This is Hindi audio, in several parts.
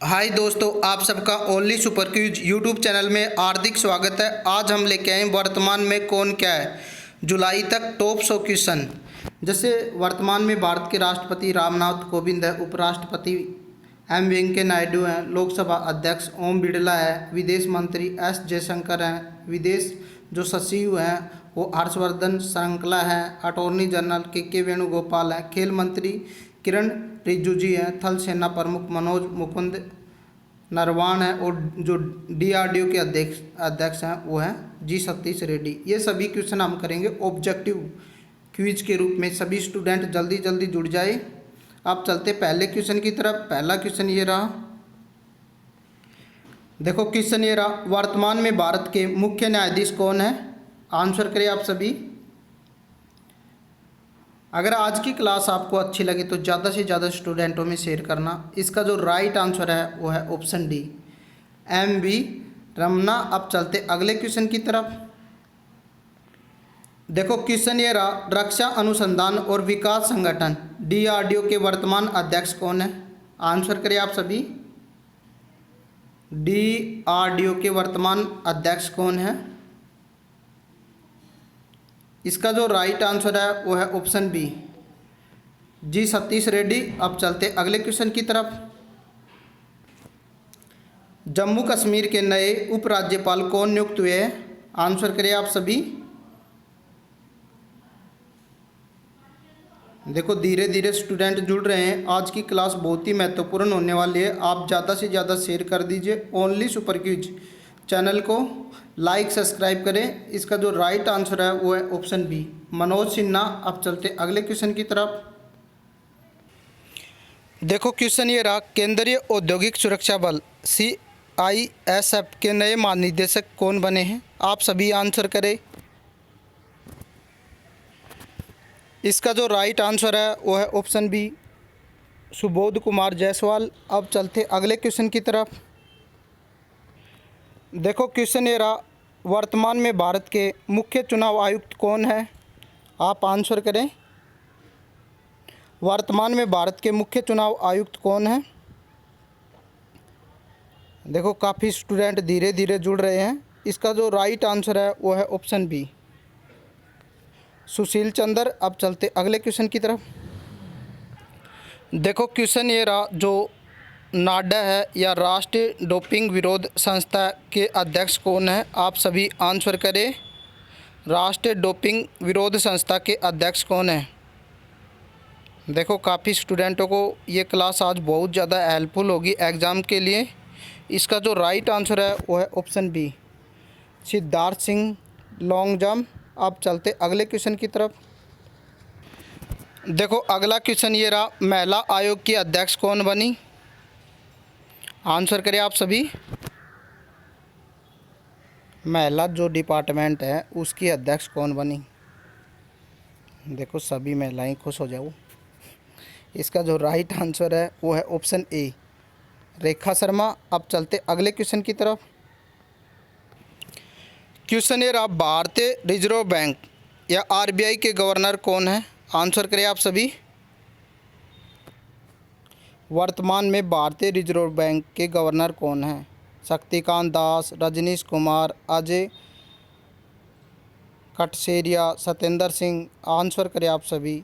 हाय दोस्तों, आप सबका only super quiz YouTube channel में हार्दिक स्वागत है। आज हम लेके आए वर्तमान में कौन क्या है, जुलाई तक टॉप 100 क्वेश्चन। जैसे वर्तमान में भारत के राष्ट्रपति रामनाथ कोविंद है, उपराष्ट्रपति एम वेंकैया नायडू हैं, लोकसभा अध्यक्ष ओम बिरला है, विदेश मंत्री एस जयशंकर हैं, विदेश जो सचिव हैं वो हर्षवर्धन श्रृंखला है, अटॉर्नी जनरल के वेणुगोपाल हैं, खेल मंत्री किरण रिजिजू हैं, थल सेना प्रमुख मनोज मुकुंद नरवाण है और जो डीआरडीओ के अध्यक्ष हैं वो हैं जी सतीश रेड्डी। ये सभी क्वेश्चन हम करेंगे ऑब्जेक्टिव क्विज के रूप में। सभी स्टूडेंट जल्दी जल्दी जुड़ जाए। अब चलते पहले क्वेश्चन की तरफ। पहला क्वेश्चन ये रहा, देखो क्वेश्चन ये रहा, वर्तमान में भारत के मुख्य न्यायाधीश कौन है? आंसर करें आप सभी। अगर आज की क्लास आपको अच्छी लगे तो ज़्यादा से ज़्यादा स्टूडेंटों में शेयर करना। इसका जो राइट आंसर है वो है option D, M V Ramana. अब चलते अगले क्वेश्चन की तरफ। देखो क्वेश्चन ये रहा, रक्षा अनुसंधान और विकास संगठन डीआरडीओ के वर्तमान अध्यक्ष कौन है? आंसर करें आप सभी। डीआरडीओ के वर्तमान अध्यक्ष कौन है? इसका जो राइट आंसर है वो है ऑप्शन बी, जी सतीश रेड्डी। अब चलते अगले क्वेश्चन की तरफ। जम्मू कश्मीर के नए उपराज्यपाल कौन नियुक्त हुए हैं? आंसर करें आप सभी। देखो धीरे धीरे स्टूडेंट जुड़ रहे हैं। आज की क्लास बहुत ही महत्वपूर्ण होने वाली है। आप ज़्यादा से ज़्यादा शेयर कर दीजिए। ओनली सुपर क्विज चैनल को लाइक सब्सक्राइब करें। इसका जो राइट आंसर है वो है ऑप्शन बी, मनोज सिन्हा। अब चलते अगले क्वेश्चन की तरफ। देखो क्वेश्चन ये रहा, केंद्रीय औद्योगिक सुरक्षा बल CISF के नए महानिदेशक कौन बने हैं? आप सभी आंसर करें। इसका जो राइट आंसर है वो है ऑप्शन बी, सुबोध कुमार जायसवाल। अब चलते अगले क्वेश्चन की तरफ। देखो क्वेश्चन ये रहा, वर्तमान में भारत के मुख्य चुनाव आयुक्त कौन है? आप आंसर करें। वर्तमान में भारत के मुख्य चुनाव आयुक्त कौन है? देखो काफ़ी स्टूडेंट धीरे धीरे जुड़ रहे हैं। इसका जो राइट आंसर है वो है ऑप्शन बी, सुशील चंद्र। अब चलते अगले क्वेश्चन की तरफ। देखो क्वेश्चन ये रहा, जो नाडा है या राष्ट्रीय डोपिंग विरोध संस्था के अध्यक्ष कौन है? आप सभी आंसर करें। राष्ट्रीय डोपिंग विरोध संस्था के अध्यक्ष कौन है? देखो काफ़ी स्टूडेंटों को ये क्लास आज बहुत ज़्यादा हेल्पफुल होगी एग्ज़ाम के लिए। इसका जो राइट आंसर है वो है ऑप्शन बी, सिद्धार्थ सिंह लॉन्गजम। अब चलते अगले क्वेश्चन की तरफ। देखो अगला क्वेश्चन ये रहा, महिला आयोग की अध्यक्ष कौन बनी? आंसर करें आप सभी। महिला जो डिपार्टमेंट है उसकी अध्यक्ष कौन बनी? देखो सभी महिलाएं खुश हो जाओ। इसका जो राइट आंसर है वो है ऑप्शन ए, रेखा शर्मा। अब चलते अगले क्वेश्चन की तरफ। क्वेश्चन ये रहा, भारतीय रिजर्व बैंक या RBI के गवर्नर कौन है? आंसर करें आप सभी। वर्तमान में भारतीय रिजर्व बैंक के गवर्नर कौन हैं? शक्तिकांत दास, रजनीश कुमार, अजय कटसेरिया, सत्येंद्र सिंह। आंसर करें आप सभी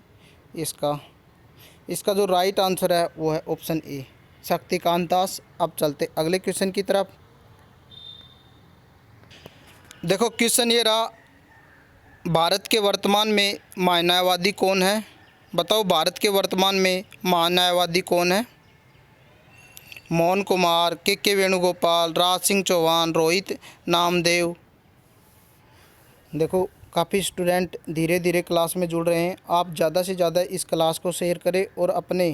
इसका जो राइट आंसर है वो है ऑप्शन ए, शक्तिकांत दास। अब चलते अगले क्वेश्चन की तरफ। देखो क्वेश्चन ये रहा, भारत के वर्तमान में महान्यायवादी कौन है? बताओ भारत के वर्तमान में महान्यायवादी कौन है? मोहन कुमार, के वेणुगोपाल, राज सिंह चौहान, रोहित नामदेव। देखो काफ़ी स्टूडेंट धीरे धीरे क्लास में जुड़ रहे हैं। आप ज़्यादा से ज़्यादा इस क्लास को शेयर करें और अपने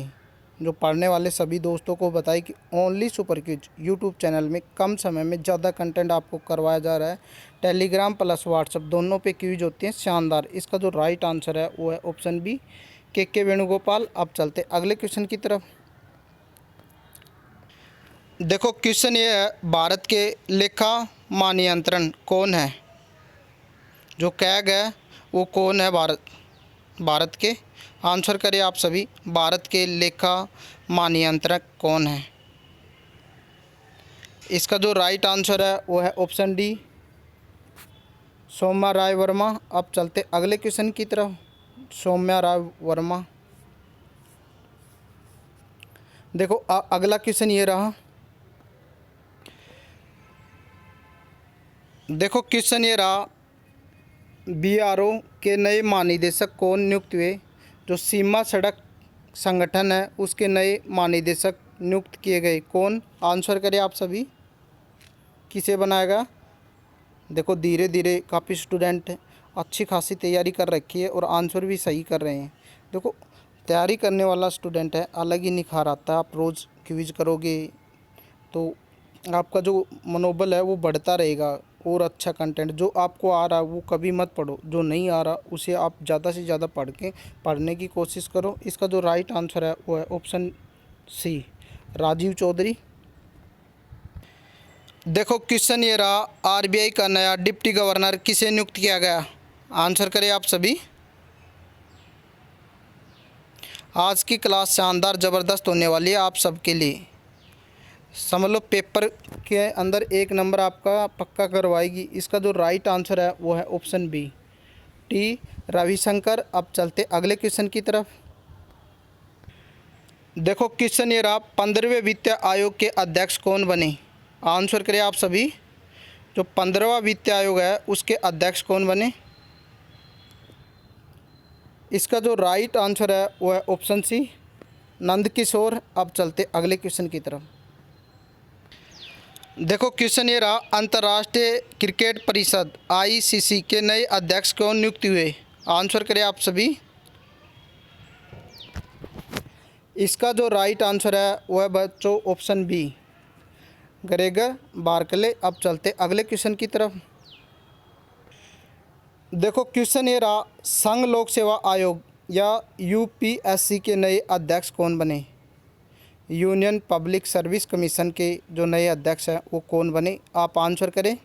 जो पढ़ने वाले सभी दोस्तों को बताएं कि only super quiz YouTube channel में कम समय में ज़्यादा कंटेंट आपको करवाया जा रहा है। टेलीग्राम प्लस व्हाट्सएप दोनों पे क्विज होती हैं शानदार। इसका जो राइट आंसर है वो है ऑप्शन बी, के वेणुगोपाल। अब चलते अगले क्वेश्चन की तरफ। देखो क्वेश्चन ये है, भारत के लेखा महानियंत्रण कौन है? जो कैग है वो कौन है भारत के? आंसर करें आप सभी। भारत के लेखा महानियंत्रक कौन है? इसका जो राइट आंसर है वो है ऑप्शन डी, सौम्या राय वर्मा। अब चलते अगले क्वेश्चन की तरफ। सौम्या राय वर्मा। देखो अगला क्वेश्चन ये रहा। देखो क्वेश्चन ये रहा, बीआरओ के नए महानिदेशक कौन नियुक्त हुए? जो सीमा सड़क संगठन है उसके नए महानिदेशक नियुक्त किए गए, कौन? आंसर करें आप सभी, किसे बनाएगा? देखो धीरे धीरे काफ़ी स्टूडेंट अच्छी खासी तैयारी कर रखी है और आंसर भी सही कर रहे हैं। देखो तैयारी करने वाला स्टूडेंट है, अलग ही निखार आता है। आप रोज़ क्विज करोगे तो आपका जो मनोबल है वो बढ़ता रहेगा और अच्छा कंटेंट जो आपको आ रहा है वो कभी मत पढ़ो, जो नहीं आ रहा उसे आप ज़्यादा से ज़्यादा पढ़ने की कोशिश करो। इसका जो राइट आंसर है वो है ऑप्शन सी, राजीव चौधरी। देखो क्वेश्चन ये रहा, आरबीआई का नया डिप्टी गवर्नर किसे नियुक्त किया गया? आंसर करें आप सभी। आज की क्लास शानदार ज़बरदस्त होने वाली है आप सबके लिए। समझ लो पेपर के अंदर 1 नंबर आपका पक्का करवाएगी। इसका जो राइट आंसर है वो है ऑप्शन बी, टी रविशंकर। अब चलते अगले क्वेश्चन की तरफ। देखो क्वेश्चन ये रहा, 15वें वित्त आयोग के अध्यक्ष कौन बने? आंसर करें आप सभी। जो 15वां वित्त आयोग है उसके अध्यक्ष कौन बने? इसका जो राइट आंसर है वो है ऑप्शन सी, नंद किशोर। अब चलते अगले क्वेश्चन की तरफ। देखो क्वेश्चन ये रहा, अंतर्राष्ट्रीय क्रिकेट परिषद आईसीसी के नए अध्यक्ष कौन नियुक्त हुए? आंसर करें आप सभी। इसका जो राइट आंसर है वो है बच्चों ऑप्शन बी, ग्रेगर बार्कले। अब चलते अगले क्वेश्चन की तरफ। देखो क्वेश्चन ये रहा, संघ लोक सेवा आयोग या यूपीएससी के नए अध्यक्ष कौन बने? यूनियन पब्लिक सर्विस कमीशन के जो नए अध्यक्ष हैं वो कौन बने? आप आंसर करें।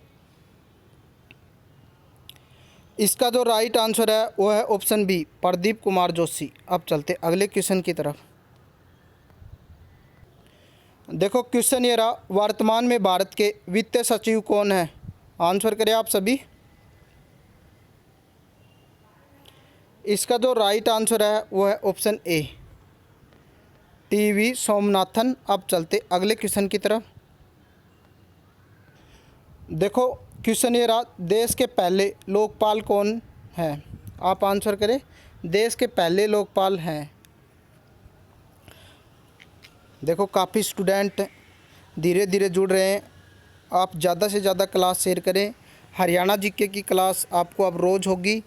इसका जो राइट आंसर है वो है ऑप्शन बी, प्रदीप कुमार जोशी। अब चलते अगले क्वेश्चन की तरफ। देखो क्वेश्चन ये रहा, वर्तमान में भारत के वित्त सचिव कौन है? आंसर करें आप सभी। इसका जो राइट आंसर है वो है ऑप्शन ए, टीवी सोमनाथन। अब चलते अगले क्वेश्चन की तरफ। देखो क्वेश्चन ये रहा, देश के पहले लोकपाल कौन है? आप आंसर करें। देश के पहले लोकपाल हैं। देखो काफ़ी स्टूडेंट धीरे धीरे जुड़ रहे हैं। आप ज़्यादा से ज़्यादा क्लास शेयर करें। हरियाणा जीके की क्लास आपको अब रोज़ होगी।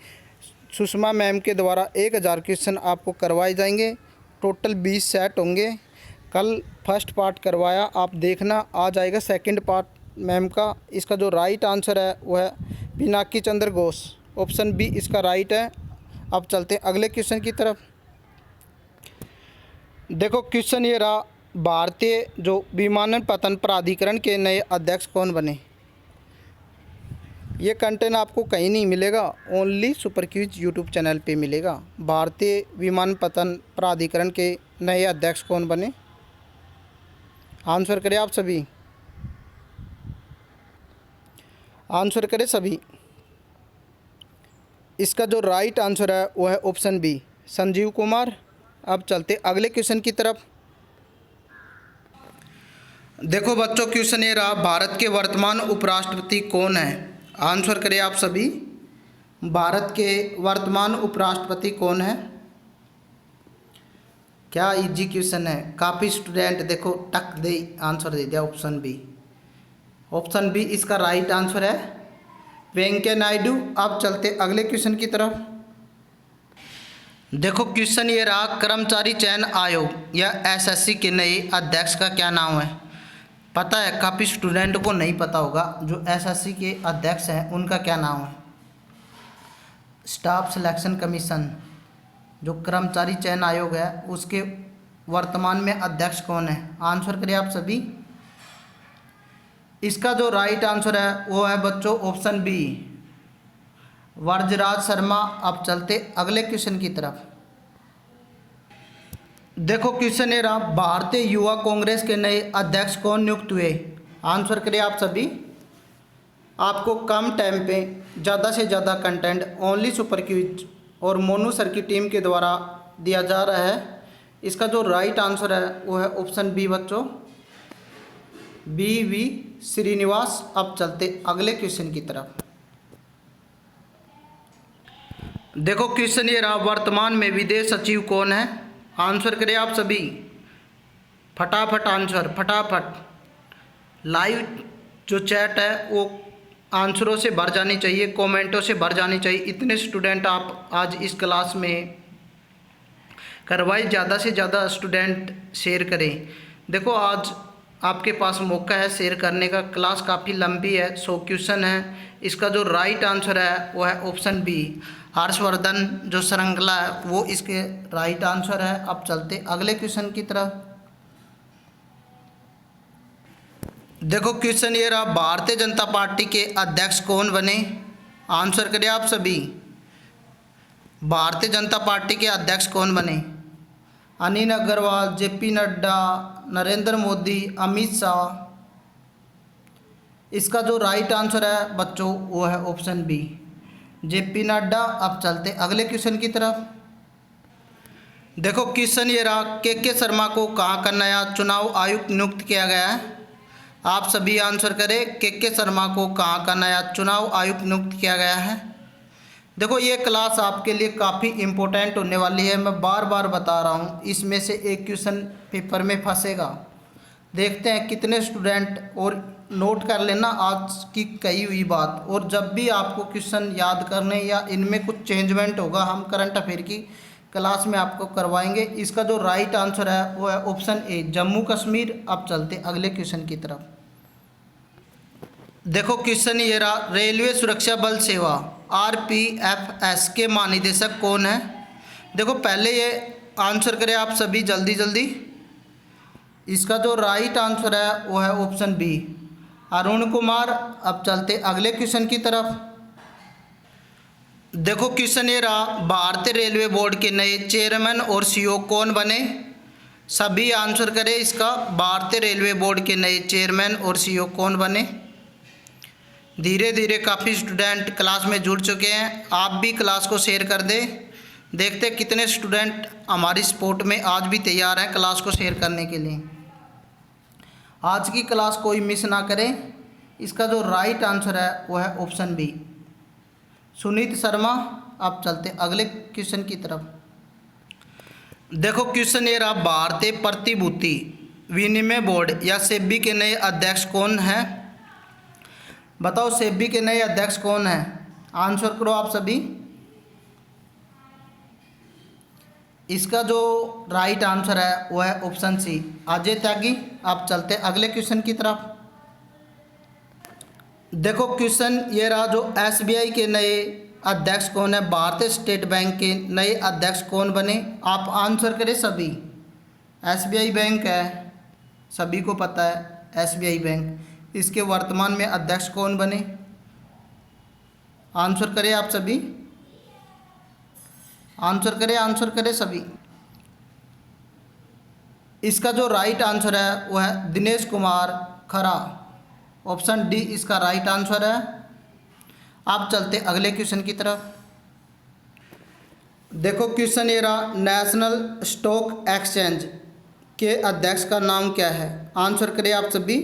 सुषमा मैम के द्वारा 1000 क्वेश्चन आपको करवाए जाएंगे। टोटल 20 सेट होंगे। कल फर्स्ट पार्ट करवाया, आप देखना आ जाएगा सेकंड पार्ट मैम का। इसका जो राइट आंसर है वो है पिनाकी चंद्र घोष, ऑप्शन बी इसका राइट है। अब चलते हैं अगले क्वेश्चन की तरफ। देखो क्वेश्चन ये रहा, भारतीय जो विमानपत्तन प्राधिकरण के नए अध्यक्ष कौन बने? ये कंटेंट आपको कहीं नहीं मिलेगा, only super quiz YouTube channel पे मिलेगा। भारतीय विमानपत्तन प्राधिकरण के नए अध्यक्ष कौन बने? आंसर करें आप सभी। आंसर करें सभी। इसका जो राइट आंसर है वो है ऑप्शन बी, संजीव कुमार। अब चलते अगले क्वेश्चन की तरफ। देखो बच्चों क्वेश्चन ये रहा, भारत के वर्तमान उपराष्ट्रपति कौन है? आंसर करें आप सभी। भारत के वर्तमान उपराष्ट्रपति कौन है? क्या इजी क्वेश्चन है। काफ़ी स्टूडेंट देखो टक दे आंसर दे दिया, ऑप्शन बी। ऑप्शन बी इसका राइट आंसर है, वेंकैया नायडू। अब चलते अगले क्वेश्चन की तरफ। देखो क्वेश्चन ये रहा, कर्मचारी चयन आयोग या एसएससी के नए अध्यक्ष का क्या नाम है? पता है काफ़ी स्टूडेंट को नहीं पता होगा, जो एसएससी के अध्यक्ष हैं उनका क्या नाम है? स्टाफ सिलेक्शन कमीशन, जो कर्मचारी चयन आयोग है उसके वर्तमान में अध्यक्ष कौन है? आंसर करें आप सभी। इसका जो राइट आंसर है वो है बच्चों ऑप्शन बी, वर्जराज शर्मा। अब चलते अगले क्वेश्चन की तरफ। देखो क्वेश्चन ये रहा, भारतीय युवा कांग्रेस के नए अध्यक्ष कौन नियुक्त हुए? आंसर करें आप सभी। आपको कम टाइम पे ज़्यादा से ज़्यादा कंटेंट ओनली सुपर क्विज और मोनू सर की टीम के द्वारा दिया जा रहा है। इसका जो राइट आंसर है वो है ऑप्शन बी बच्चों, बी श्रीनिवास। अब चलते अगले क्वेश्चन की तरफ। देखो क्वेश्चन ये रहा, वर्तमान में विदेश सचिव कौन है? आंसर करें आप सभी, फटाफट आंसर, फटाफट। लाइव जो चैट है वो आंसरों से भर जानी चाहिए, कमेंटों से भर जानी चाहिए। इतने स्टूडेंट आप आज इस क्लास में करवाइए, ज़्यादा से ज़्यादा स्टूडेंट शेयर करें। देखो आज आपके पास मौका है शेयर करने का। क्लास काफ़ी लंबी है, 100 क्वेश्चन है। इसका जो राइट आंसर है वो है ऑप्शन बी, हर्षवर्धन जो श्रृंखला है वो इसके राइट आंसर है। अब चलते अगले क्वेश्चन की तरफ। देखो क्वेश्चन ये रहा, भारतीय जनता पार्टी के अध्यक्ष कौन बने? आंसर करें आप सभी, भारतीय जनता पार्टी के अध्यक्ष कौन बने? अनिल अग्रवाल, जेपी नड्डा, नरेंद्र मोदी, अमित शाह। इसका जो राइट आंसर है बच्चों वो है ऑप्शन बी, जेपी नड्डा। अब चलते अगले क्वेश्चन की तरफ। देखो क्वेश्चन ये रहा, के शर्मा को कहाँ का नया चुनाव आयुक्त नियुक्त किया गया है? आप सभी आंसर करें, के शर्मा को कहाँ का नया चुनाव आयुक्त नियुक्त किया गया है? देखो ये क्लास आपके लिए काफ़ी इम्पोर्टेंट होने वाली है, मैं बार बार बता रहा हूँ। इसमें से एक क्वेश्चन पेपर में फंसेगा, देखते हैं कितने स्टूडेंट, और नोट कर लेना आज की कही हुई बात। और जब भी आपको क्वेश्चन याद करने या इनमें कुछ चेंजमेंट होगा, हम करंट अफेयर की क्लास में आपको करवाएंगे। इसका जो राइट आंसर है वो है ऑप्शन ए, जम्मू कश्मीर। अब चलते अगले क्वेश्चन की तरफ। देखो क्वेश्चन ये रहा, रेलवे सुरक्षा बल सेवा RPFS के महानिदेशक कौन है? देखो पहले ये आंसर करें आप सभी जल्दी जल्दी। इसका जो राइट आंसर है वो है ऑप्शन बी, अरुण कुमार। अब चलते अगले क्वेश्चन की तरफ। देखो क्वेश्चन ये रहा, भारतीय रेलवे बोर्ड के नए चेयरमैन और CEO कौन बने? सभी आंसर करें इसका, भारतीय रेलवे बोर्ड के नए चेयरमैन और CEO कौन बने? धीरे धीरे काफ़ी स्टूडेंट क्लास में जुड़ चुके हैं, आप भी क्लास को शेयर कर दें। देखते हैं कितने स्टूडेंट हमारी सपोर्ट में आज भी तैयार हैं क्लास को शेयर करने के लिए। आज की क्लास कोई मिस ना करें। इसका जो राइट आंसर है वो है ऑप्शन बी, सुनीत शर्मा। अब चलते अगले क्वेश्चन की तरफ। देखो क्वेश्चन ये रहा, भारतीय प्रतिभूति विनिमय बोर्ड या सेबी के नए अध्यक्ष कौन है? बताओ सेबी के नए अध्यक्ष कौन है? आंसर करो आप सभी। इसका जो राइट आंसर है वो है ऑप्शन सी, अजय त्यागी। अब चलते अगले क्वेश्चन की तरफ। देखो क्वेश्चन ये रहा, जो SBI के नए अध्यक्ष कौन है? भारतीय स्टेट बैंक के नए अध्यक्ष कौन बने? आप आंसर करें सभी। SBI बैंक है, सभी को पता है SBI बैंक। इसके वर्तमान में अध्यक्ष कौन बने? आंसर करें आप सभी, आंसर करें सभी। इसका जो राइट आंसर है वो है दिनेश कुमार खरा। ऑप्शन डी इसका राइट आंसर है। आप चलते अगले क्वेश्चन की तरफ। देखो क्वेश्चन ये रहा, नेशनल स्टॉक एक्सचेंज के अध्यक्ष का नाम क्या है? आंसर करें आप सभी,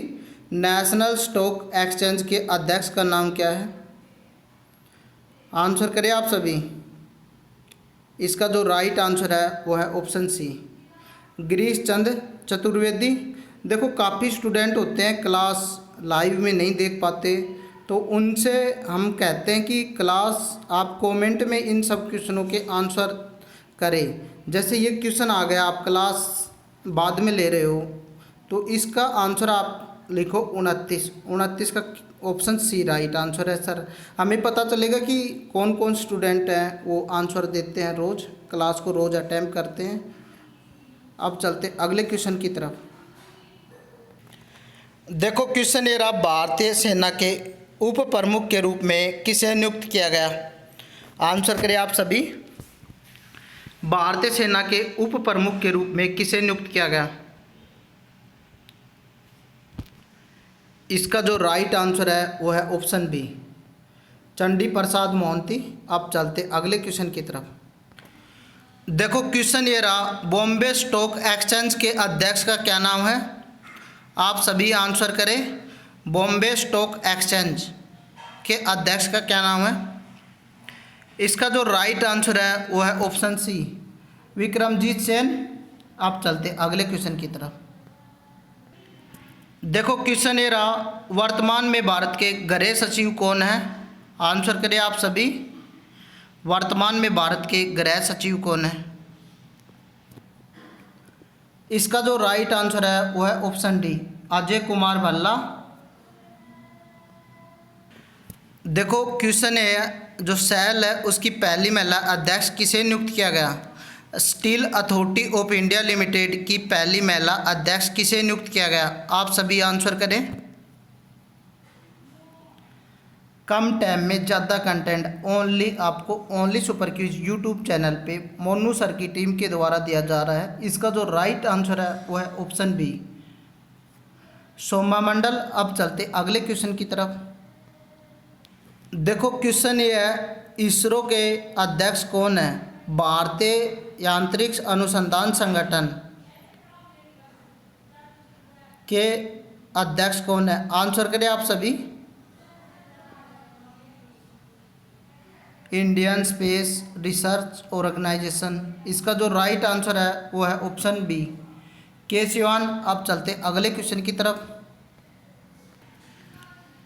नेशनल स्टॉक एक्सचेंज के अध्यक्ष का नाम क्या है? आंसर करें आप सभी। इसका जो राइट आंसर है वो है ऑप्शन सी, गिरीश चंद्र चतुर्वेदी। देखो काफ़ी स्टूडेंट होते हैं क्लास लाइव में नहीं देख पाते, तो उनसे हम कहते हैं कि क्लास आप कमेंट में इन सब क्वेश्चनों के आंसर करें। जैसे ये क्वेश्चन आ गया, आप क्लास बाद में ले रहे हो, तो इसका आंसर आप लिखो 29 का ऑप्शन सी राइट आंसर है। सर हमें पता चलेगा कि कौन कौन स्टूडेंट हैं वो आंसर देते हैं, रोज़ क्लास को रोज़ अटेम्प्ट करते हैं। अब चलते अगले क्वेश्चन की तरफ। देखो क्वेश्चन ये रहा, भारतीय सेना के उप प्रमुख के रूप में किसे नियुक्त किया गया? आंसर करें आप सभी। भारतीय सेना के उप प्रमुख के रूप में किसे नियुक्त किया गया? इसका जो राइट आंसर है वो है ऑप्शन बी, चंडी प्रसाद मोहंती। अब चलते अगले क्वेश्चन की तरफ। देखो क्वेश्चन ये रहा, बॉम्बे स्टॉक एक्सचेंज के अध्यक्ष का क्या नाम है? आप सभी आंसर करें। बॉम्बे स्टॉक एक्सचेंज के अध्यक्ष का क्या नाम है? इसका जो राइट आंसर है वो है ऑप्शन सी, विक्रमजीत सेन। आप चलते अगले क्वेश्चन की तरफ। देखो क्वेश्चन ये रहा, वर्तमान में भारत के गृह सचिव कौन है? आंसर करें आप सभी। वर्तमान में भारत के गृह सचिव कौन है? इसका जो राइट आंसर है वो है ऑप्शन डी, अजय कुमार भल्ला। देखो क्वेश्चन है, जो सेल है उसकी पहली महिला अध्यक्ष किसे नियुक्त किया गया? Steel authority of India limited की पहली महिला अध्यक्ष किसे नियुक्त किया गया? आप सभी आंसर करें। कम टाइम में ज़्यादा कंटेंट आपको only super quiz YouTube channel पे मोनू सर की टीम के द्वारा दिया जा रहा है। इसका जो राइट आंसर है वो है ऑप्शन बी, सोमा मंडल। अब चलते अगले क्वेश्चन की तरफ। देखो क्वेश्चन ये है, इसरो के अध्यक्ष कौन है? भारतीय अंतरिक्ष अनुसंधान संगठन के अध्यक्ष कौन है? आंसर करें आप सभी। Indian space research organisation. इसका जो राइट आंसर है वो है ऑप्शन बी, के सिवान। अब चलते अगले क्वेश्चन की तरफ।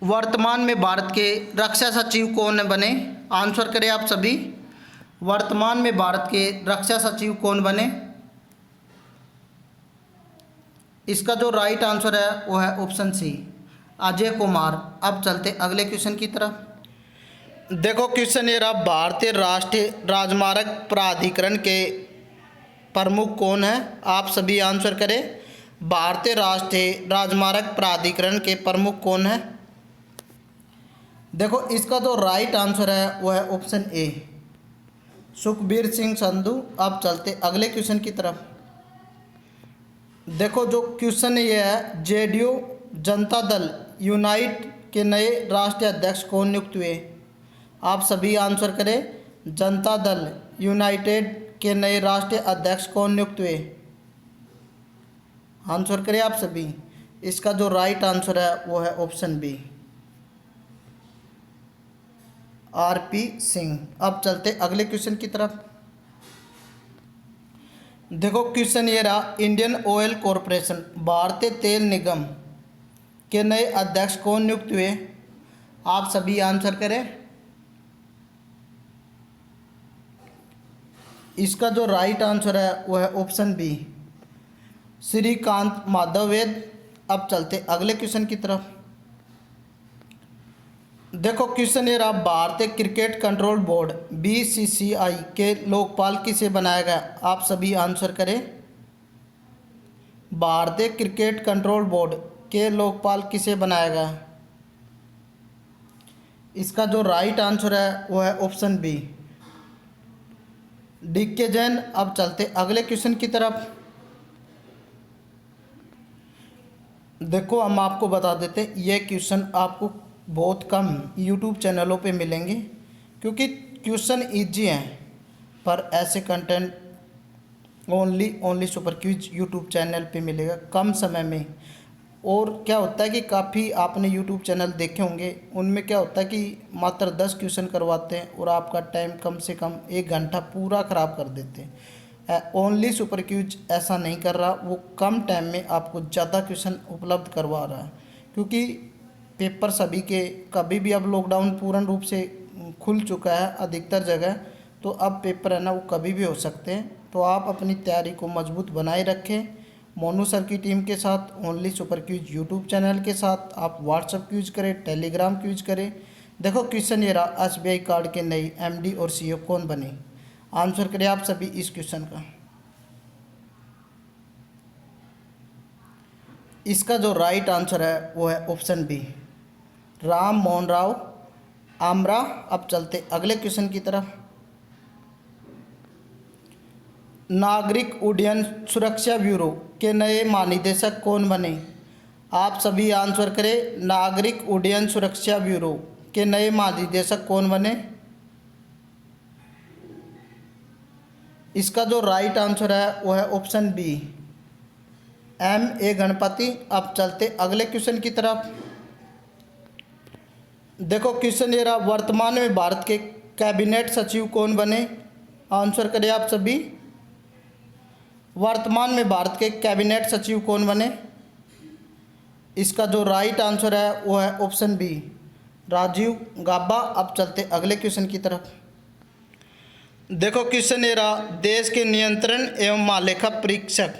वर्तमान में भारत के रक्षा सचिव कौन बने? आंसर करें आप सभी। वर्तमान में भारत के रक्षा सचिव कौन बने? इसका जो राइट आंसर है वो है ऑप्शन सी, अजय कुमार। अब चलते अगले क्वेश्चन की तरफ। देखो क्वेश्चन ये रहा, भारतीय राष्ट्रीय राजमार्ग प्राधिकरण के प्रमुख कौन है? आप सभी आंसर करें। भारतीय राष्ट्रीय राजमार्ग प्राधिकरण के प्रमुख कौन है? देखो इसका जो राइट आंसर है वो है ऑप्शन ए, सुखबीर सिंह संधू। अब चलते अगले क्वेश्चन की तरफ। देखो जो क्वेश्चन ये है, जेडीयू जनता दल यूनाइट के नए राष्ट्रीय अध्यक्ष कौन नियुक्त हुए? आप सभी आंसर करें। जनता दल यूनाइटेड के नए राष्ट्रीय अध्यक्ष कौन नियुक्त हुए? आंसर करें आप सभी। इसका जो राइट आंसर है वो है ऑप्शन बी, आरपी सिंह। अब चलते अगले क्वेश्चन की तरफ। देखो क्वेश्चन ये रहा, इंडियन ऑयल कॉरपोरेशन भारतीय तेल निगम के नए अध्यक्ष कौन नियुक्त हुए? आप सभी आंसर करें। इसका जो राइट आंसर है वो है ऑप्शन बी, श्रीकांत माधव वेद। अब चलते अगले क्वेश्चन की तरफ। देखो क्वेश्चन ये रहा, भारतीय क्रिकेट कंट्रोल बोर्ड बीसीसीआई के लोकपाल किसे बनाया गया? आप सभी आंसर करें। भारतीय क्रिकेट कंट्रोल बोर्ड के लोकपाल किसे बनाया गया? इसका जो राइट आंसर है वो है ऑप्शन बी, डीके जैन। अब चलते अगले क्वेश्चन की तरफ। देखो हम आपको बता देते, ये क्वेश्चन आपको बहुत कम यूट्यूब चैनलों पे मिलेंगे, क्योंकि क्वेश्चन इजी हैं, पर ऐसे content only super quiz YouTube channel पे मिलेगा कम समय में। और क्या होता है कि काफ़ी आपने यूट्यूब चैनल देखे होंगे, उनमें क्या होता है कि मात्र 10 क्वेश्चन करवाते हैं और आपका टाइम कम से कम 1 घंटा पूरा ख़राब कर देते हैं। ओनली सुपर क्विज ऐसा नहीं कर रहा, वो कम टाइम में आपको ज़्यादा क्वेश्चन उपलब्ध करवा रहा है, क्योंकि पेपर सभी के, कभी भी अब लॉकडाउन पूर्ण रूप से खुल चुका है अधिकतर जगह, तो अब पेपर है ना वो कभी भी हो सकते हैं। तो आप अपनी तैयारी को मजबूत बनाए रखें मोनू सर की टीम के साथ, only super quiz YouTube channel के साथ। आप व्हाट्सएप क्विज करें, टेलीग्राम क्विज करें। देखो क्वेश्चन ये रहा, एसबीआई कार्ड के नई एमडी और सीईओ कौन बने? आंसर करें आप सभी इस क्वेश्चन का। इसका जो राइट आंसर है वो है ऑप्शन बी, राम मोहन राव आमरा। अब चलते अगले क्वेश्चन की तरफ। नागरिक उड्डयन सुरक्षा ब्यूरो के नए महानिदेशक कौन बने? आप सभी आंसर करें। नागरिक उड्डयन सुरक्षा ब्यूरो के नए महानिदेशक कौन बने? इसका जो राइट आंसर है वो है option B, M A Ganapati. अब चलते अगले क्वेश्चन की तरफ। देखो क्वेश्चन ये रहा, वर्तमान में भारत के कैबिनेट सचिव कौन बने? आंसर करें आप सभी। वर्तमान में भारत के कैबिनेट सचिव कौन बने? इसका जो राइट आंसर है वो है ऑप्शन बी, राजीव गाबा। अब चलते अगले क्वेश्चन की तरफ। देखो क्वेश्चन ये रहा, देश के नियंत्रण एवं महालेखा परीक्षक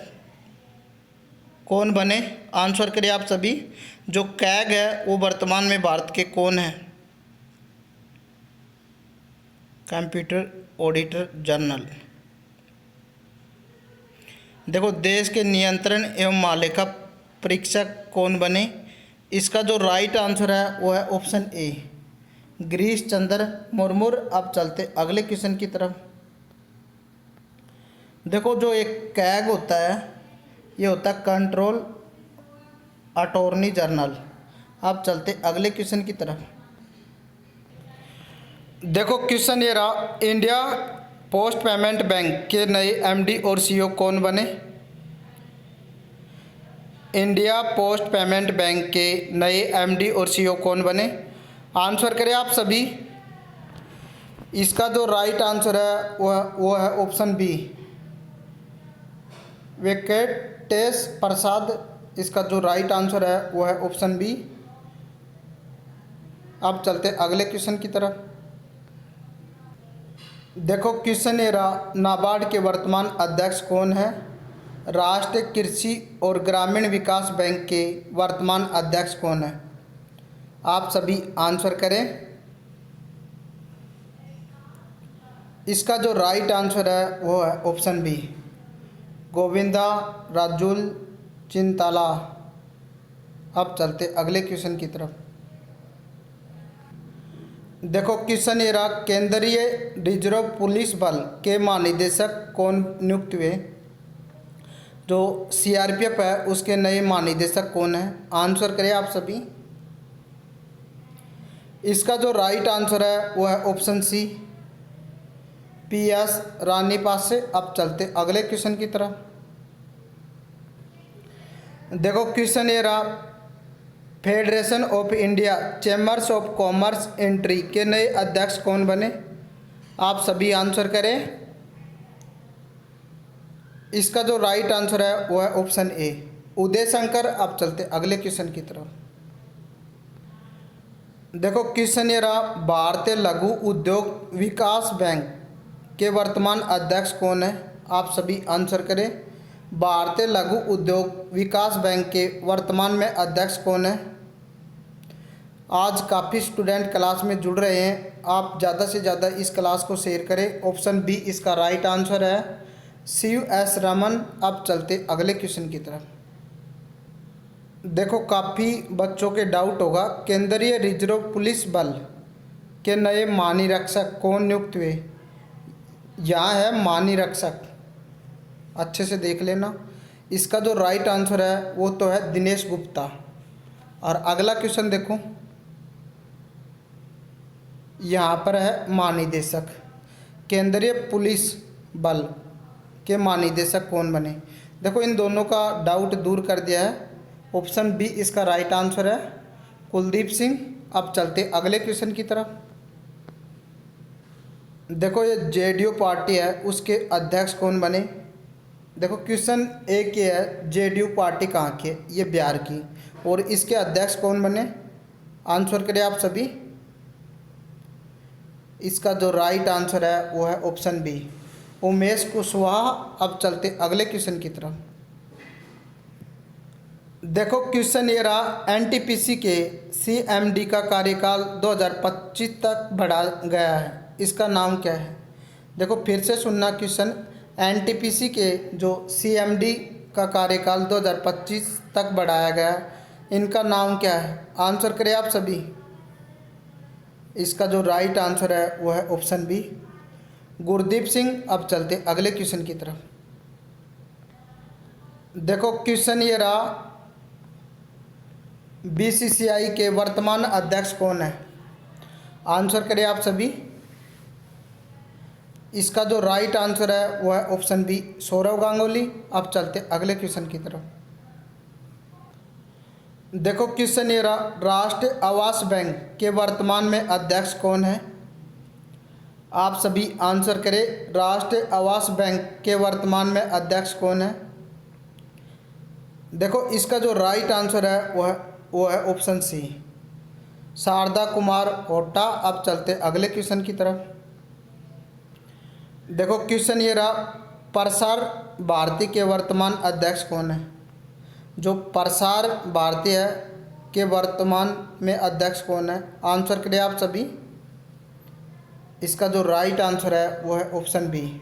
कौन बने? आंसर करिए आप सभी। जो कैग है वो वर्तमान में भारत के कौन है? Computer auditor general. देखो देश के नियंत्रण एवं महालेखा परीक्षक कौन बने? इसका जो राइट आंसर है वो है ऑप्शन ए, गिरीश चंद्र मुर्मू। अब चलते अगले क्वेश्चन की तरफ। देखो जो एक कैग होता है ये होता है कंट्रोल अटॉर्नी जनरल। अब चलते अगले क्वेश्चन की तरफ। देखो क्वेश्चन ये रहा, इंडिया पोस्ट पेमेंट बैंक के नए एमडी और सीईओ कौन बने? इंडिया पोस्ट पेमेंट बैंक के नए एमडी और सीईओ कौन बने? आंसर करें आप सभी। इसका जो राइट आंसर है वो है ऑप्शन बी, वेंकटेश प्रसाद। इसका जो राइट आंसर है वो है ऑप्शन बी। अब चलते अगले क्वेश्चन की तरफ। देखो क्वेश्चन ये रहा, नाबार्ड के वर्तमान अध्यक्ष कौन है? राष्ट्रीय कृषि और ग्रामीण विकास बैंक के वर्तमान अध्यक्ष कौन है? आप सभी आंसर करें। इसका जो राइट आंसर है वो है ऑप्शन बी, गोविंदा राजुल चिंताला। अब चलते अगले क्वेश्चन की तरफ। देखो क्वेश्चन ये रहा, केंद्रीय रिजर्व पुलिस बल के महानिदेशक कौन नियुक्त हुए? जो सीआरपीएफ है उसके नए महानिदेशक कौन है? आंसर करें आप सभी। इसका जो राइट आंसर है वो है ऑप्शन सी, पीएस रानी पासे। अब चलते अगले क्वेश्चन की तरफ। देखो क्वेश्चन ये रहा, federation of India chambers of commerce entry के नए अध्यक्ष कौन बने? आप सभी आंसर करें। इसका जो राइट आंसर है वो है ऑप्शन ए, उदय शंकर। अब चलते अगले क्वेश्चन की तरफ। देखो क्वेश्चन ये रहा, भारतीय लघु उद्योग विकास बैंक के वर्तमान अध्यक्ष कौन है? आप सभी आंसर करें। भारतीय लघु उद्योग विकास बैंक के वर्तमान में अध्यक्ष कौन है? आज काफ़ी स्टूडेंट क्लास में जुड़ रहे हैं, आप ज़्यादा से ज़्यादा इस क्लास को शेयर करें। ऑप्शन बी इसका राइट आंसर है, शिव एस रमन। अब चलते अगले क्वेश्चन की तरफ। देखो काफ़ी बच्चों के डाउट होगा, केंद्रीय रिजर्व पुलिस बल के नए महानिरीक्षक कौन नियुक्त हुए? यहाँ है महानिरीक्षक, अच्छे से देख लेना। इसका जो राइट आंसर है वो तो है दिनेश गुप्ता। और अगला क्वेश्चन देखो, यहाँ पर है महानिदेशक, केंद्रीय पुलिस बल के महानिदेशक कौन बने? देखो इन दोनों का डाउट दूर कर दिया है। ऑप्शन बी इसका राइट आंसर है, कुलदीप सिंह। अब चलते अगले क्वेश्चन की तरफ। देखो ये जेडीयू पार्टी है, उसके अध्यक्ष कौन बने? देखो क्वेश्चन एक ये है, जेडीयू पार्टी कहाँ की है? ये बिहार की। और इसके अध्यक्ष कौन बने? आंसर करें आप सभी। इसका जो राइट आंसर है वो है ऑप्शन बी, उमेश कुशवाहा। अब चलते अगले क्वेश्चन की तरफ। देखो क्वेश्चन ये रहा, एनटीपीसी के सीएमडी का कार्यकाल 2025 तक बढ़ा गया है, इसका नाम क्या है? देखो फिर से सुनना क्वेश्चन, एनटीपीसी के जो सीएमडी का कार्यकाल 2025 तक बढ़ाया गया है, इनका नाम क्या है? आंसर करें आप सभी। इसका जो राइट आंसर है वो है ऑप्शन बी, गुरदीप सिंह। अब चलते अगले क्वेश्चन की तरफ। देखो क्वेश्चन ये रहा, बीसीसीआई के वर्तमान अध्यक्ष कौन है? आंसर करें आप सभी। इसका जो राइट आंसर है वो है ऑप्शन बी, सौरव गांगुली। अब चलते अगले क्वेश्चन की तरफ। देखो क्वेश्चन ये रहा, राष्ट्रीय आवास बैंक के वर्तमान में अध्यक्ष कौन है? आप सभी आंसर करें। राष्ट्रीय आवास बैंक के वर्तमान में अध्यक्ष कौन है? देखो इसका जो राइट आंसर है वो है ऑप्शन सी, शारदा कुमार होट्टा। अब चलते अगले क्वेश्चन की तरफ। देखो क्वेश्चन ये रहा, प्रसार भारती के वर्तमान अध्यक्ष कौन है? जो प्रसार भारती है के वर्तमान में अध्यक्ष कौन है? आंसर करें आप सभी। इसका जो राइट आंसर है वो है option B,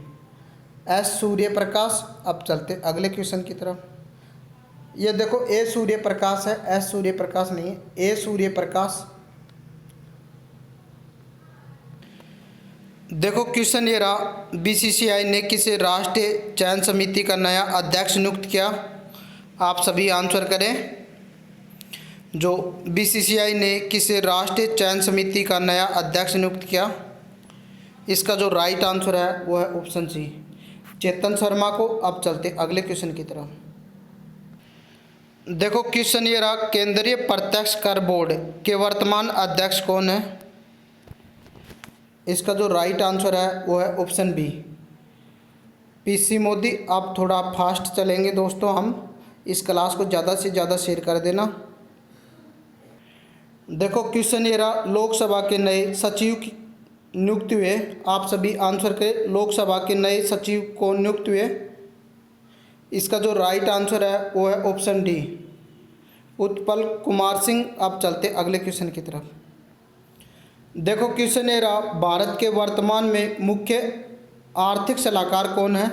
S Surya Prakash. अब चलते अगले क्वेश्चन की तरफ। ये देखो ए सूर्य प्रकाश है, एस सूर्य प्रकाश नहीं है, ए सूर्य प्रकाश। देखो क्वेश्चन ये रहा, बीसीसीआई ने किसे राष्ट्रीय चयन समिति का नया अध्यक्ष नियुक्त किया? आप सभी आंसर करें। जो बीसीसीआई ने किसे राष्ट्रीय चयन समिति का नया अध्यक्ष नियुक्त किया? इसका जो राइट आंसर है वो है ऑप्शन सी, चेतन शर्मा को। अब चलते अगले क्वेश्चन की तरफ। देखो क्वेश्चन ये रहा, केंद्रीय प्रत्यक्ष कर बोर्ड के वर्तमान अध्यक्ष कौन है? इसका जो राइट आंसर है वो है ऑप्शन बी, पीसी मोदी। आप थोड़ा फास्ट चलेंगे दोस्तों, हम इस क्लास को ज़्यादा से ज़्यादा शेयर कर देना। देखो क्वेश्चन ये रहा, लोकसभा के नए सचिव की नियुक्त हुए। आप सभी आंसर करें, लोकसभा के नए सचिव कौन नियुक्त हुए? इसका जो राइट आंसर है वो है ऑप्शन डी, उत्पल कुमार सिंह। अब चलते अगले क्वेश्चन की तरफ। देखो क्वेश्चन ये रहा, भारत के वर्तमान में मुख्य आर्थिक सलाहकार कौन है?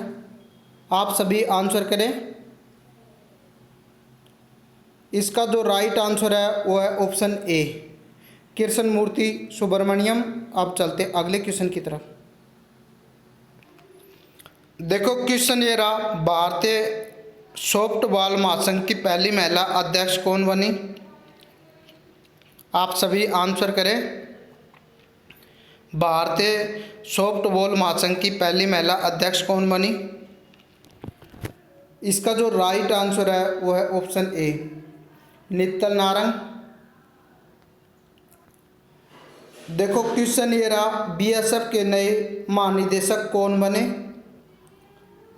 आप सभी आंसर करें। इसका जो राइट आंसर है वो है ऑप्शन ए, कृष्ण मूर्ति सुब्रमण्यम। अब चलते अगले क्वेश्चन की तरफ। देखो क्वेश्चन ये रहा, भारतीय सॉफ्टबॉल महासंघ की पहली महिला अध्यक्ष कौन बनी? आप सभी आंसर करें। भारतीय सॉफ्टबॉल महासंघ की पहली महिला अध्यक्ष कौन बनी? इसका जो राइट आंसर है वो है ऑप्शन ए, नित्तल नारंग। देखो क्वेश्चन ये रहा, बीएसएफ के नए महानिदेशक कौन बने?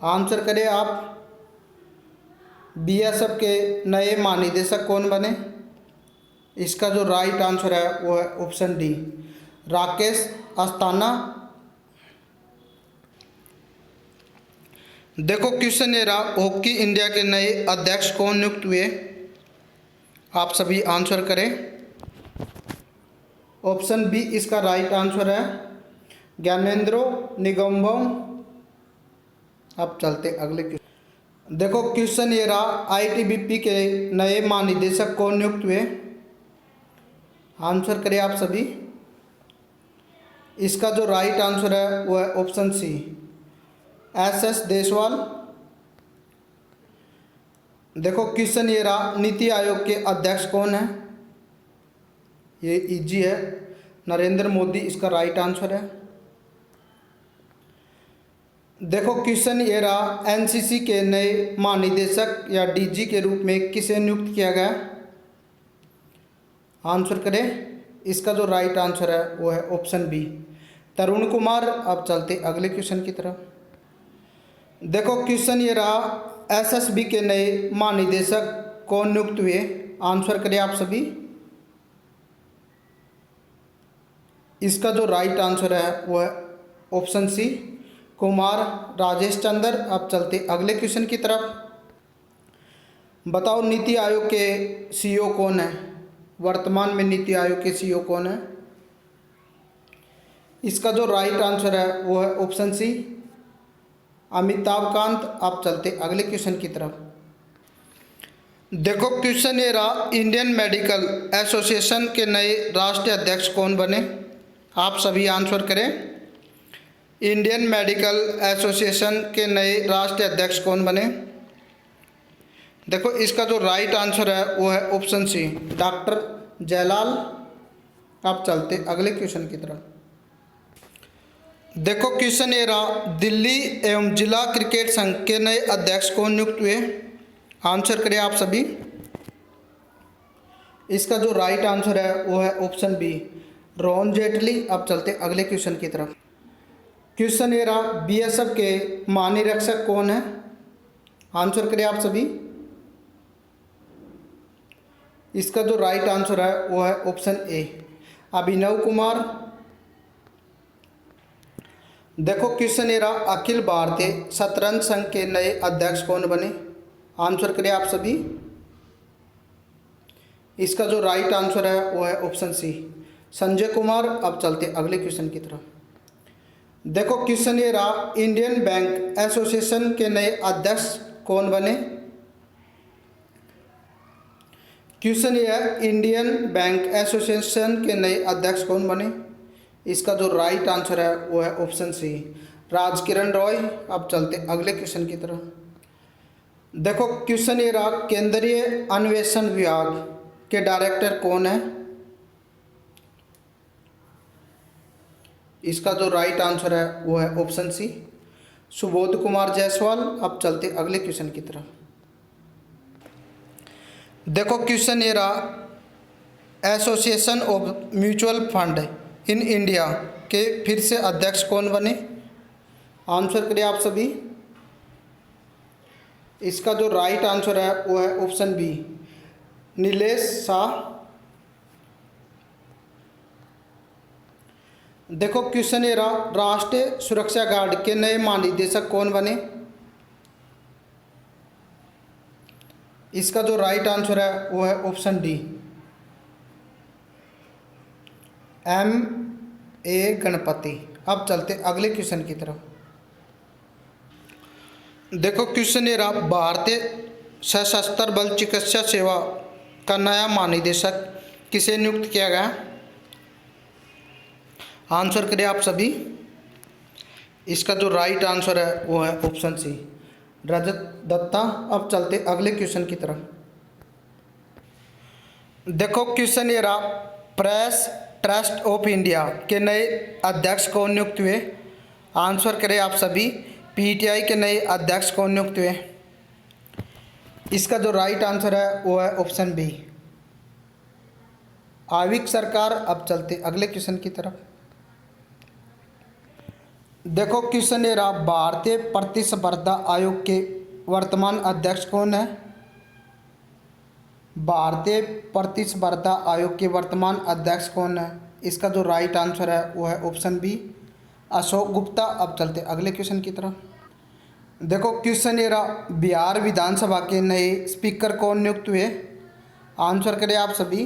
आंसर करें आप। बीएसएफ के नए महानिदेशक कौन बने? इसका जो राइट आंसर है वो है ऑप्शन डी, राकेश अस्थाना। देखो क्वेश्चन ये रहा, हॉकी इंडिया के नए अध्यक्ष कौन नियुक्त हुए? आप सभी आंसर करें। ऑप्शन बी इसका राइट आंसर है, ज्ञानेंद्रो निगमबम। अब चलते अगले क्वेश्चन। देखो क्वेश्चन ये रहा, आईटीबीपी के नए महानिदेशक कौन नियुक्त हुए? आंसर करें आप सभी। इसका जो राइट आंसर है वो है ऑप्शन सी, एसएस देशवाल। देखो क्वेश्चन ये रहा, नीति आयोग के अध्यक्ष कौन है? ये इजी है, नरेंद्र मोदी इसका राइट आंसर है। देखो क्वेश्चन ये रहा, एनसीसी के नए महानिदेशक या डीजी के रूप में किसे नियुक्त किया गया? आंसर करें। इसका जो राइट आंसर है वो है ऑप्शन बी, तरुण कुमार। अब चलते अगले क्वेश्चन की तरफ। देखो क्वेश्चन ये रहा, एसएसबी के नए महानिदेशक कौन नियुक्त हुए? आंसर करें आप सभी। इसका जो राइट आंसर है वो है ऑप्शन सी, कुमार राजेश चंद्र। अब चलते अगले क्वेश्चन की तरफ। बताओ नीति आयोग के सीईओ कौन है? वर्तमान में नीति आयोग के सीईओ कौन है? इसका जो राइट आंसर है वो है ऑप्शन सी, अमिताभ कांत। अब चलते अगले क्वेश्चन की तरफ। देखो क्वेश्चन ये रहा, इंडियन मेडिकल एसोसिएशन के नए राष्ट्रीय अध्यक्ष कौन बने? आप सभी आंसर करें। इंडियन मेडिकल एसोसिएशन के नए राष्ट्रीय अध्यक्ष कौन बने? देखो इसका जो राइट आंसर है वो है ऑप्शन सी, डॉक्टर जयलाल। अब चलते अगले क्वेश्चन की तरफ। देखो क्वेश्चन ये रहा, दिल्ली एवं जिला क्रिकेट संघ के नए अध्यक्ष कौन नियुक्त हुए? आंसर करिए आप सभी। इसका जो राइट आंसर है वो है ऑप्शन बी, रोहन जेटली। अब चलते अगले क्वेश्चन की तरफ। क्वेश्चन ये रहा, बीएसएफ के महानिरीक्षक कौन है? आंसर करिए आप सभी। इसका जो राइट आंसर है वो है ऑप्शन ए, अभिनव कुमार। देखो क्वेश्चन ये रहा, अखिल भारतीय शतरंज संघ के नए अध्यक्ष कौन बने? आंसर करिए आप सभी। इसका जो राइट आंसर है वो है ऑप्शन सी, संजय कुमार। अब चलते अगले क्वेश्चन की तरफ। देखो क्वेश्चन ये रहा, इंडियन बैंक एसोसिएशन के नए अध्यक्ष कौन बने? क्वेश्चन ये है, इंडियन बैंक एसोसिएशन के नए अध्यक्ष कौन बने? इसका जो राइट आंसर है वो है ऑप्शन सी, राजकिरण रॉय। अब चलते अगले क्वेश्चन की तरफ। देखो क्वेश्चन ये रहा, केंद्रीय अन्वेषण विभाग के डायरेक्टर कौन है? इसका जो राइट आंसर है वो है ऑप्शन सी, सुबोध कुमार जायसवाल। अब चलते अगले क्वेश्चन की तरफ। देखो क्वेश्चन ये रहा, association of mutual fund in India के फिर से अध्यक्ष कौन बने? आंसर करिए आप सभी। इसका जो राइट आंसर है वो है ऑप्शन बी, नीलेश शाह। देखो क्वेश्चन ये रहा, राष्ट्रीय सुरक्षा गार्ड के नए महानिदेशक कौन बने? इसका जो राइट आंसर है वो है option D, M A Ganapati. अब चलते अगले क्वेश्चन की तरफ। देखो क्वेश्चन ये रहा, भारतीय सशस्त्र बल चिकित्सा सेवा का नया महानिदेशक किसे नियुक्त किया गया? आंसर करिए आप सभी। इसका जो राइट आंसर है वो है ऑप्शन सी, रजत दत्ता। अब चलते अगले क्वेश्चन की तरफ। देखो क्वेश्चन ये रहा, प्रेस ट्रस्ट ऑफ इंडिया के नए अध्यक्ष कौन नियुक्त हुए? आंसर करें आप सभी। पीटीआई के नए अध्यक्ष कौन नियुक्त हुए? इसका जो राइट आंसर है वो है ऑप्शन बी, आविक सरकार। अब चलते अगले क्वेश्चन की तरफ। देखो क्वेश्चन ये रहा, भारतीय प्रतिस्पर्धा आयोग के वर्तमान अध्यक्ष कौन है? भारतीय प्रतिस्पर्धा आयोग के वर्तमान अध्यक्ष कौन है? इसका जो राइट आंसर है वो है ऑप्शन बी, अशोक गुप्ता। अब चलते अगले क्वेश्चन की तरफ। देखो क्वेश्चन ये रहा, बिहार विधानसभा के नए स्पीकर कौन नियुक्त हुए? आंसर करें आप सभी।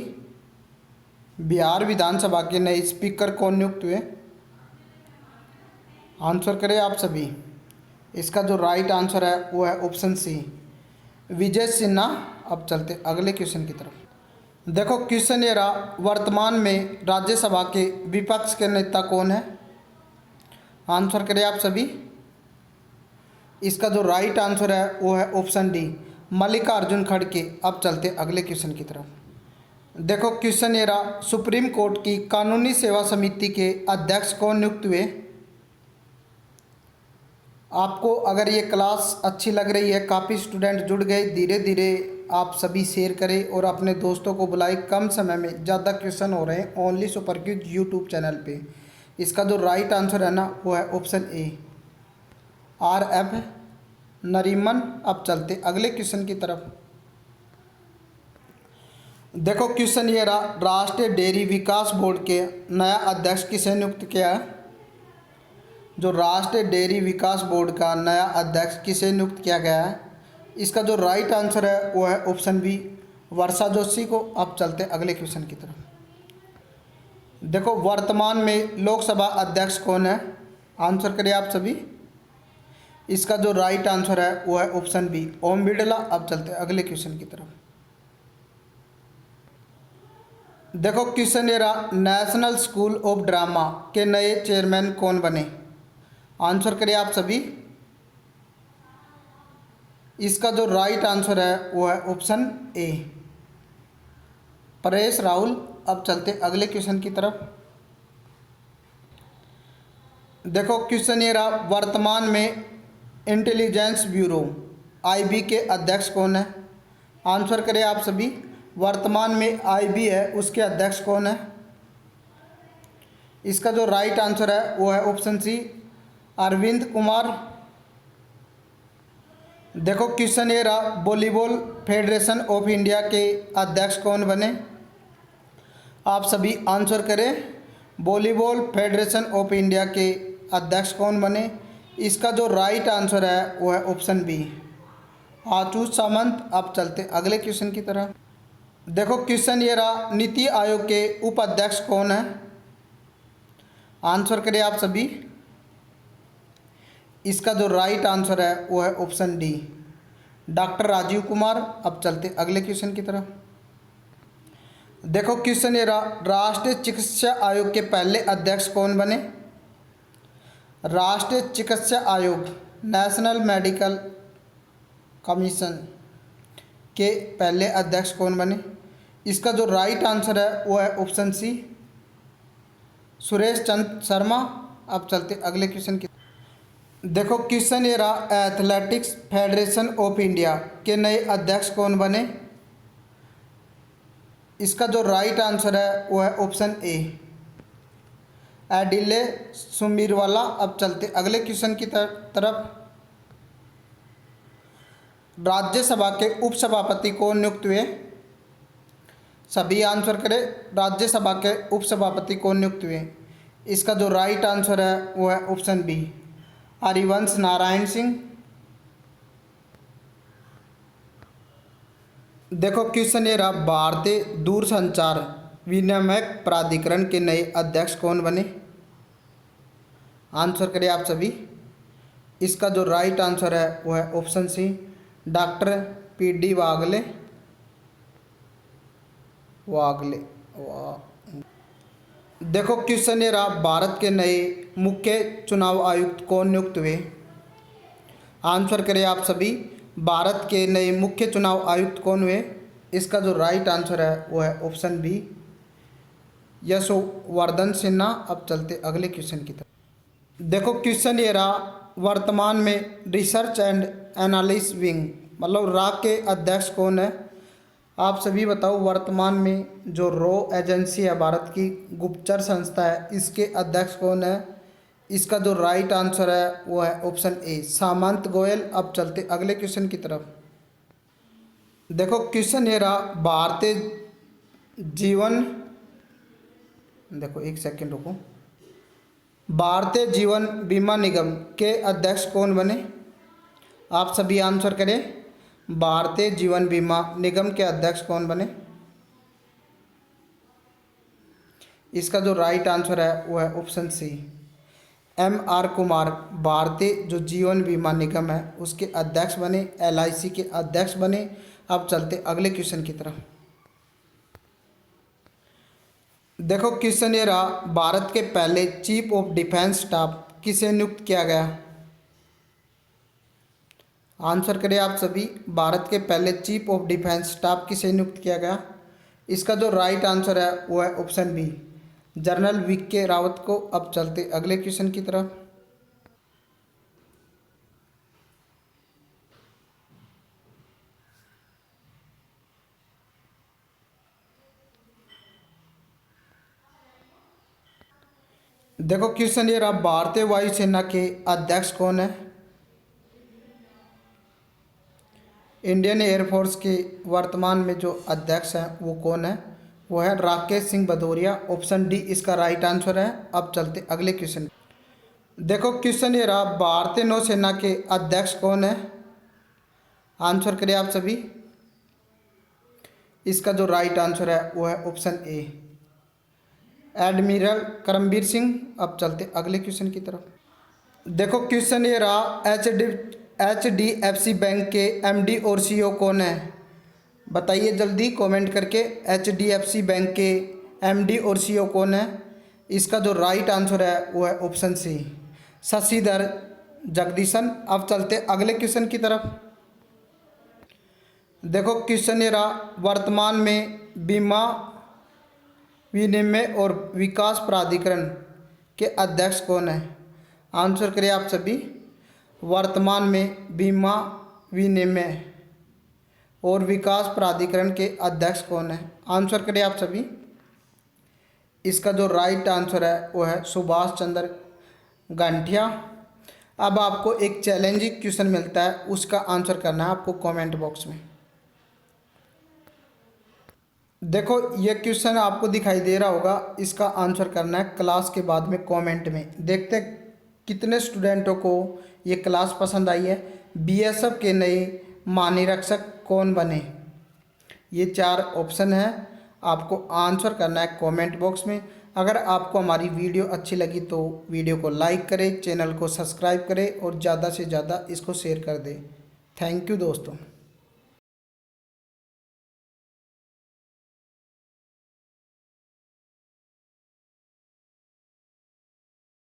बिहार विधानसभा के नए स्पीकर कौन नियुक्त हुए? आंसर करें आप सभी। इसका जो राइट आंसर है वो है ऑप्शन सी, विजय सिन्हा। अब चलते अगले क्वेश्चन की तरफ। देखो क्वेश्चन ये रहा, वर्तमान में राज्यसभा के विपक्ष के नेता कौन है? आंसर करें आप सभी। इसका जो राइट आंसर है वो है ऑप्शन डी, मल्लिकार्जुन खड़गे। अब चलते अगले क्वेश्चन की तरफ। देखो क्वेश्चन ये रहा, सुप्रीम कोर्ट की कानूनी सेवा समिति के अध्यक्ष कौन नियुक्त हुए? आपको अगर ये क्लास अच्छी लग रही है, काफ़ी स्टूडेंट जुड़ गए, धीरे धीरे आप सभी शेयर करें और अपने दोस्तों को बुलाएं। कम समय में ज़्यादा क्वेश्चन हो रहे हैं only super quiz YouTube channel पे। इसका जो राइट आंसर है ना वो है option A, R F Nariman. अब चलते अगले क्वेश्चन की तरफ। देखो क्वेश्चन ये रहा, राष्ट्रीय डेयरी विकास बोर्ड के नया अध्यक्ष किसे नियुक्त किया है? जो राष्ट्रीय डेयरी विकास बोर्ड का नया अध्यक्ष किसे नियुक्त किया गया है? इसका जो राइट आंसर है वो है ऑप्शन बी, वर्षा जोशी को। अब चलते अगले क्वेश्चन की तरफ। देखो वर्तमान में लोकसभा अध्यक्ष कौन है? आंसर करिए आप सभी। इसका जो राइट आंसर है वो है ऑप्शन बी, ओम बिरला। अब चलते अगले क्वेश्चन की तरफ। देखो क्वेश्चन ये रहा, नेशनल स्कूल ऑफ ड्रामा के नए चेयरमैन कौन बने? आंसर करिए आप सभी। इसका जो राइट आंसर है वो है ऑप्शन ए, परेश राहुल। अब चलते अगले क्वेश्चन की तरफ। देखो क्वेश्चन ये रहा, वर्तमान में इंटेलिजेंस ब्यूरो आईबी के अध्यक्ष कौन है? आंसर करें आप सभी। वर्तमान में आईबी है उसके अध्यक्ष कौन है? इसका जो राइट आंसर है वो है ऑप्शन सी, अरविंद कुमार। देखो क्वेश्चन ये रहा, वॉलीबॉल फेडरेशन ऑफ इंडिया के अध्यक्ष कौन बने? आप सभी आंसर करें। वॉलीबॉल फेडरेशन ऑफ इंडिया के अध्यक्ष कौन बने? इसका जो राइट आंसर है वो है ऑप्शन बी, आशुतोष सामंत। अब चलते अगले क्वेश्चन की तरफ। देखो क्वेश्चन ये रहा, नीति आयोग के उपाध्यक्ष कौन है? आंसर करें आप सभी। इसका जो राइट आंसर है वो है option D, doctor Rajiv Kumar. अब चलते अगले क्वेश्चन की तरफ। देखो क्वेश्चन ये रहा, राष्ट्रीय चिकित्सा आयोग के पहले अध्यक्ष कौन बने? राष्ट्रीय चिकित्सा आयोग, नेशनल मेडिकल कमीशन के पहले अध्यक्ष कौन बने? इसका जो राइट आंसर है वो है ऑप्शन सी, सुरेश चंद्र शर्मा। अब चलते अगले क्वेश्चन की। देखो क्वेश्चन ये रहा, एथलेटिक्स फेडरेशन ऑफ इंडिया के नए अध्यक्ष कौन बने? इसका जो राइट आंसर है वो है ऑप्शन ए, एडिले सुमीरवाला। अब चलते अगले क्वेश्चन की तरफ। राज्यसभा के उपसभापति कौन नियुक्त हुए? सभी आंसर करें। राज्यसभा के उपसभापति कौन नियुक्त हुए? इसका जो राइट आंसर है वो है ऑप्शन बी, हरिवंश नारायण सिंह। देखो क्वेश्चन ये रहा, भारतीय दूरसंचार विनियामक प्राधिकरण के नए अध्यक्ष कौन बने? आंसर करें आप सभी। इसका जो राइट आंसर है वो है ऑप्शन सी, डॉक्टर पीडी वागले। देखो क्वेश्चन ये रहा, भारत के नए मुख्य चुनाव आयुक्त कौन नियुक्त हुए? आंसर करें आप सभी। भारत के नए मुख्य चुनाव आयुक्त कौन हुए? इसका जो राइट आंसर है वो है ऑप्शन बी, यशोवर्धन सिन्हा। अब चलते अगले क्वेश्चन की तरफ। देखो क्वेश्चन ये रहा, वर्तमान में रिसर्च एंड एनालिसिस विंग मतलब रॉ के अध्यक्ष कौन है? आप सभी बताओ। वर्तमान में जो रॉ एजेंसी है, भारत की गुप्तचर संस्था है, इसके अध्यक्ष कौन है? इसका जो राइट आंसर है वो है ऑप्शन ए, सामंत गोयल। अब चलते अगले क्वेश्चन की तरफ। देखो क्वेश्चन ये रहा, भारतीय जीवन, देखो एक सेकंड रुको, भारतीय जीवन बीमा निगम के अध्यक्ष कौन बने? आप सभी आंसर करें। भारतीय जीवन बीमा निगम के अध्यक्ष कौन बने? इसका जो राइट आंसर है वो है option C, M R Kumar. भारतीय जो जीवन बीमा निगम है उसके अध्यक्ष बने, एलआईसी के अध्यक्ष बने। अब चलते अगले क्वेश्चन की तरफ। देखो क्वेश्चन ये रहा, भारत के पहले चीफ ऑफ डिफेंस स्टाफ किसे नियुक्त किया गया? आंसर करें आप सभी। भारत के पहले चीफ ऑफ डिफेंस स्टाफ किसे नियुक्त किया गया? इसका जो राइट आंसर है वो है option B, general V K Rawat को। अब चलते अगले क्वेश्चन की तरफ। देखो क्वेश्चन ये रहा, भारतीय वायुसेना के अध्यक्ष कौन है? इंडियन एयरफोर्स के वर्तमान में जो अध्यक्ष हैं वो कौन है? वो है राकेश सिंह भदौरिया। ऑप्शन डी इसका राइट आंसर है। अब चलते अगले क्वेश्चन। देखो क्वेश्चन ये रहा, भारतीय नौसेना के अध्यक्ष कौन है? आंसर करें आप सभी। इसका जो राइट आंसर है वो है option A, admiral Karambir Singh. अब चलते अगले क्वेश्चन की तरफ। देखो क्वेश्चन ये रहा, HDFC बैंक के MD और CEO कौन है? बताइए जल्दी कमेंट करके, HDFC बैंक के MD और CEO कौन है? इसका जो राइट आंसर है वो है ऑप्शन सी, शशिधर जगदीशन। अब चलते अगले क्वेश्चन की तरफ। देखो क्वेश्चन ये रहा, वर्तमान में बीमा विनिमय और विकास प्राधिकरण के अध्यक्ष कौन है? आंसर करिए आप सभी। वर्तमान में बीमा विनिमय और विकास प्राधिकरण के अध्यक्ष कौन है? आंसर करिए आप सभी। इसका जो राइट आंसर है वो है सुभाष चंद्र गंठिया। अब आपको एक चैलेंजिंग क्वेश्चन मिलता है, उसका आंसर करना है आपको कमेंट बॉक्स में। देखो ये क्वेश्चन आपको दिखाई दे रहा होगा, इसका आंसर करना है क्लास के बाद में कमेंट में। देखते हैं कितने स्टूडेंटों को ये क्लास पसंद आई है। बीएसएफ के नए महानिरीक्षक कौन बने? ये 4 ऑप्शन है, आपको आंसर करना है कमेंट बॉक्स में। अगर आपको हमारी वीडियो अच्छी लगी तो वीडियो को लाइक करें, चैनल को सब्सक्राइब करें और ज़्यादा से ज़्यादा इसको शेयर कर दें। थैंक यू दोस्तों।